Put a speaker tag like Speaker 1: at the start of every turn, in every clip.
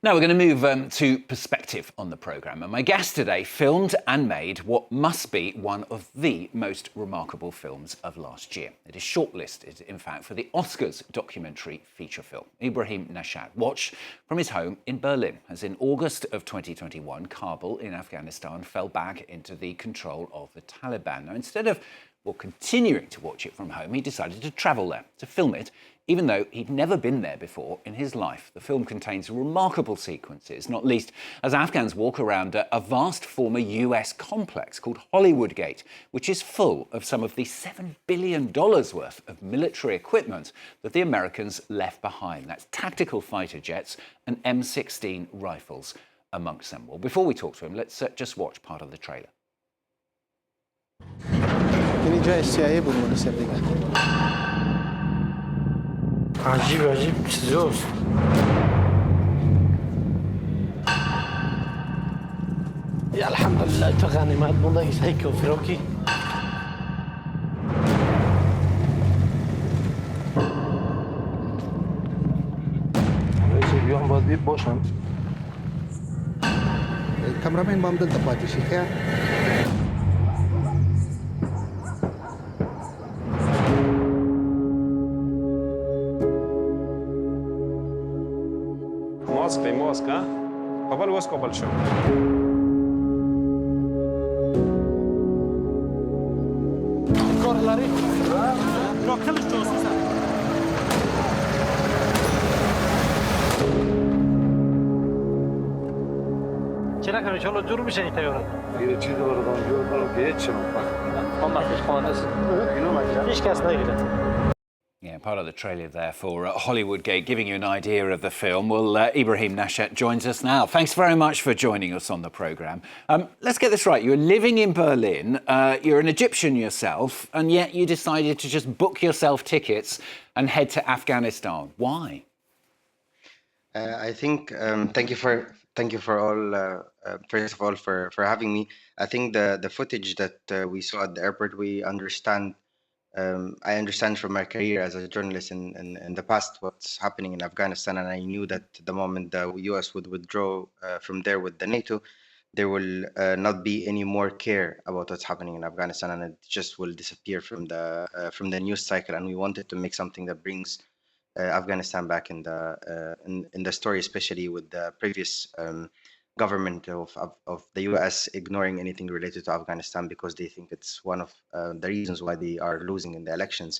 Speaker 1: Now we're going to move to perspective on the programme, and my guest today filmed and made what must be one of the most remarkable films of last year. It is shortlisted, in fact, for the Oscars documentary feature film. Ibrahim Nashad watched from his home in Berlin, as in August of 2021, Kabul in Afghanistan fell back into the control of the Taliban. Now, instead of continuing to watch it from home, he decided to travel there to film it, even though he'd never been there before in his life. The film contains remarkable sequences, not least as Afghans walk around a vast former US complex called Hollywoodgate, which is full of some of the $7 billion worth of military equipment that the Americans left behind. That's tactical fighter jets and M16 rifles amongst them. Well, before we talk to him, let's just watch part of the trailer.
Speaker 2: یعنی جای CIA بود مناسب دیگه.
Speaker 3: عجیب چیزاست. يا الحمد لله تو غنیمت بوده ایش هی کافراکی.
Speaker 2: بیام باید بید باشم. کامرامین با هم دلتا پاتی شی خیر.
Speaker 4: ماسك ها قبل وس قبل شو
Speaker 3: کارلاری را کلش جاسوسه. چرا کنی چالو دور میشه این تیاره؟
Speaker 2: یه چیزی بردم جور کنم که هیچ نمی‌کنم.
Speaker 3: ما وقتش خانه است. هیچ کس نگیره.
Speaker 1: Yeah, part of the trailer there for Hollywoodgate, giving you an idea of the film. Well, Ibrahim Nashad joins us now. Thanks very much for joining us on the programme. Let's get this right. You're living in Berlin, you're an Egyptian yourself, and yet you decided to just book yourself tickets and head to Afghanistan. Why?
Speaker 5: I think, thank you for all, first of all, for having me. I think the footage that we saw at the airport, I understand from my career as a journalist in the past what's happening in Afghanistan, and I knew that the moment the US would withdraw from there with the NATO, there will not be any more care about what's happening in Afghanistan, and it just will disappear from the news cycle. And we wanted to make something that brings Afghanistan back in the story, especially with the previous government of the US ignoring anything related to Afghanistan because they think it's one of the reasons why they are losing in the elections.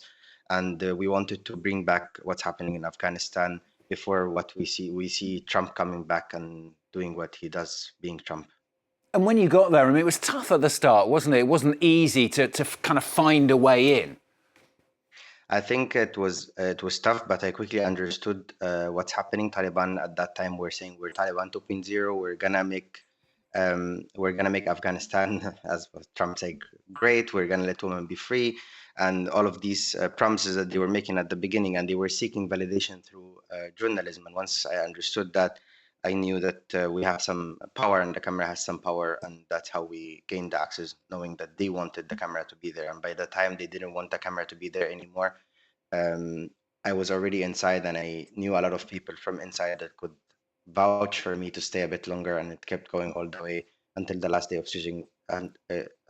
Speaker 5: And we wanted to bring back what's happening in Afghanistan before what we see. We see Trump coming back and doing what he does, being Trump.
Speaker 1: And when you got there, I mean, it was tough at the start, wasn't it? It wasn't easy to kind of find a way in.
Speaker 5: I think it was tough, but I quickly understood what's happening. Taliban at that time were saying we're Taliban 2.0. We're gonna make Afghanistan, as Trump said, great. We're gonna let women be free, and all of these promises that they were making at the beginning, and they were seeking validation through journalism. And once I understood that, I knew that we have some power and the camera has some power, and that's how we gained the access, knowing that they wanted the camera to be there. And by the time they didn't want the camera to be there anymore, I was already inside, and I knew a lot of people from inside that could vouch for me to stay a bit longer, and it kept going all the way until the last day of shooting. And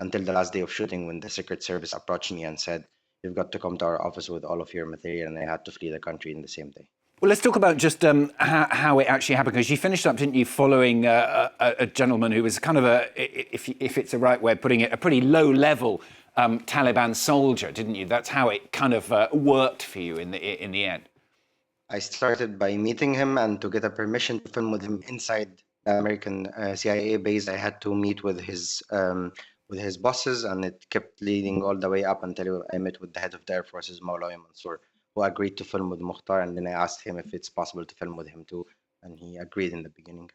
Speaker 5: until the last day of shooting, when the Secret Service approached me and said, "You've got to come to our office with all of your material," and I had to flee the country in the same day.
Speaker 1: Well, let's talk about just how it actually happened, because you finished up, didn't you, following a gentleman who was kind of if it's the right way of putting it, a pretty low-level Taliban soldier, didn't you? That's how it kind of worked for you in the end.
Speaker 5: I started by meeting him, and to get a permission to film with him inside the American CIA base, I had to meet with his bosses, and it kept leading all the way up until I met with the head of the Air Forces, Maulawia Mansour, who agreed to film with Mukhtar, and then I asked him if it's possible to film with him too, and he agreed in the beginning.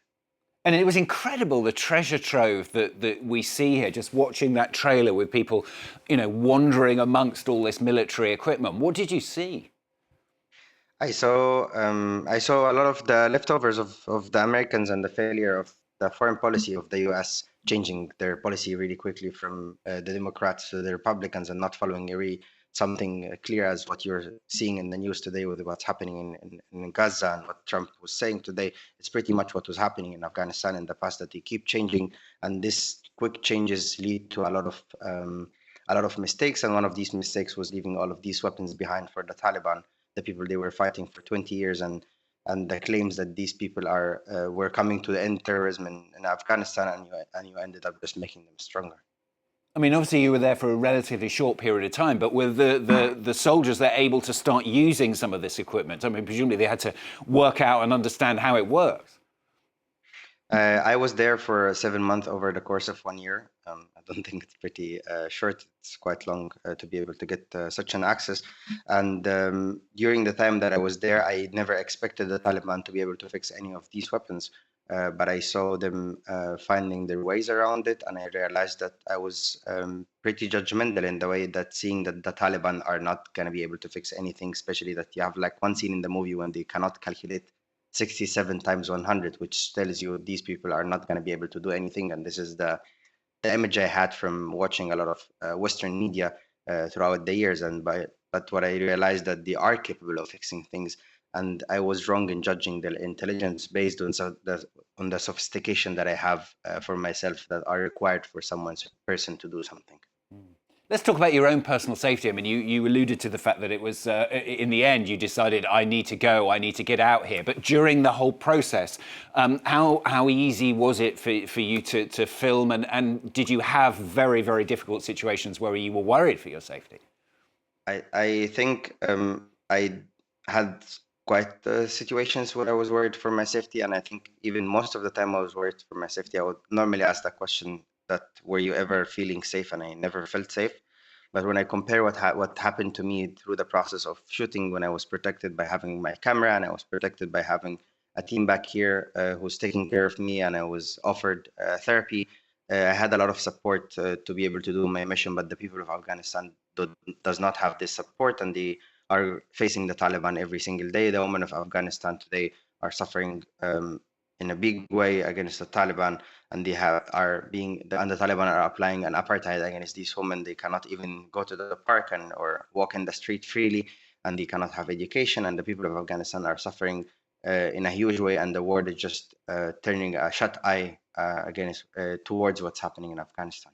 Speaker 1: And it was incredible, the treasure trove that we see here, just watching that trailer with people, wandering amongst all this military equipment. What did you see?
Speaker 5: I saw a lot of the leftovers of the Americans and the failure of the foreign policy of the US, changing their policy really quickly from the Democrats to the Republicans and not following something clear as what you're seeing in the news today with what's happening in Gaza and what Trump was saying today. It's pretty much what was happening in Afghanistan in the past, that they keep changing, and this quick changes lead to a lot of mistakes. And one of these mistakes was leaving all of these weapons behind for the Taliban, the people they were fighting for 20 years, and the claims that these people were coming to end terrorism in Afghanistan, and you ended up just making them stronger.
Speaker 1: I mean, obviously you were there for a relatively short period of time, but were the soldiers there able to start using some of this equipment? I mean, presumably they had to work out and understand how it works.
Speaker 5: I was there for 7 months over the course of 1 year. I don't think it's pretty short. It's quite long to be able to get such an access. And during the time that I was there, I never expected the Taliban to be able to fix any of these weapons. But I saw them finding their ways around it, and I realized that I was pretty judgmental in the way that seeing that the Taliban are not going to be able to fix anything, especially that you have like one scene in the movie when they cannot calculate 67 times 100, which tells you these people are not going to be able to do anything. And this is the image I had from watching a lot of Western media throughout the years. But what I realized that they are capable of fixing things. And I was wrong in judging the intelligence based on the sophistication that I have for myself that are required for person to do something.
Speaker 1: Let's talk about your own personal safety. I mean, you alluded to the fact that it was, in the end, you decided, I need to go, I need to get out here. But during the whole process, how easy was it for you to film? And did you have very, very difficult situations where you were worried for your safety?
Speaker 5: I think I had quite situations where I was worried for my safety. And I think even most of the time I was worried for my safety. I would normally ask that question, that were you ever feeling safe? And I never felt safe. But when I compare what happened to me through the process of shooting, when I was protected by having my camera and I was protected by having a team back here who's taking care of me, and I was offered therapy, I had a lot of support to be able to do my mission. But the people of Afghanistan does not have this support, and they are facing the Taliban every single day. The women of Afghanistan today are suffering in a big way against the Taliban, and the Taliban are applying an apartheid against these women. They cannot even go to the park or walk in the street freely, and they cannot have education. And the people of Afghanistan are suffering in a huge way, and the world is just turning a shut eye towards what's happening in Afghanistan.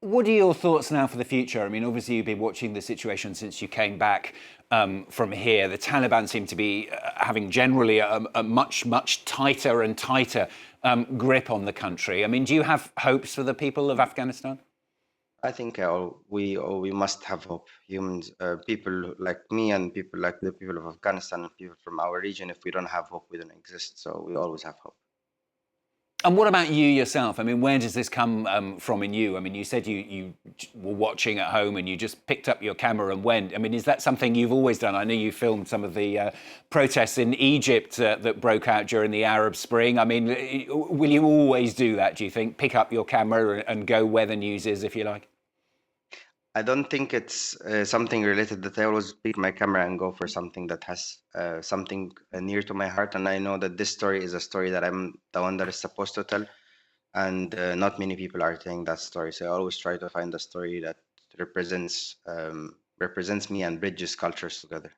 Speaker 1: What are your thoughts now for the future? I mean, obviously you've been watching the situation since you came back from here. The Taliban seem to be having generally a much tighter and tighter grip on the country. I mean, do you have hopes for the people of Afghanistan?
Speaker 5: I think we must have hope. Humans, people like me and people like the people of Afghanistan and people from our region, if we don't have hope, we don't exist. So we always have hope.
Speaker 1: And what about you yourself? I mean, where does this come from in you? I mean, you said you were watching at home and you just picked up your camera and went. I mean, is that something you've always done? I know you filmed some of the protests in Egypt that broke out during the Arab Spring. I mean, will you always do that, do you think? Pick up your camera and go where the news is, if you like?
Speaker 5: I don't think it's something related, that I always pick my camera and go for something that has something near to my heart. And I know that this story is a story that I'm the one that is supposed to tell. And not many people are telling that story. So I always try to find a story that represents me and bridges cultures together.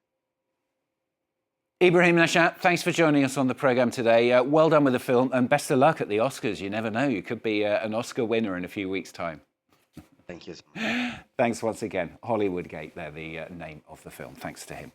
Speaker 1: Ibrahim Nashat, thanks for joining us on the programme today. Well done with the film, and best of luck at the Oscars. You never know, you could be an Oscar winner in a few weeks' time.
Speaker 5: Thank you.
Speaker 1: Thanks once again. Hollywoodgate, they're the name of the film. Thanks to him.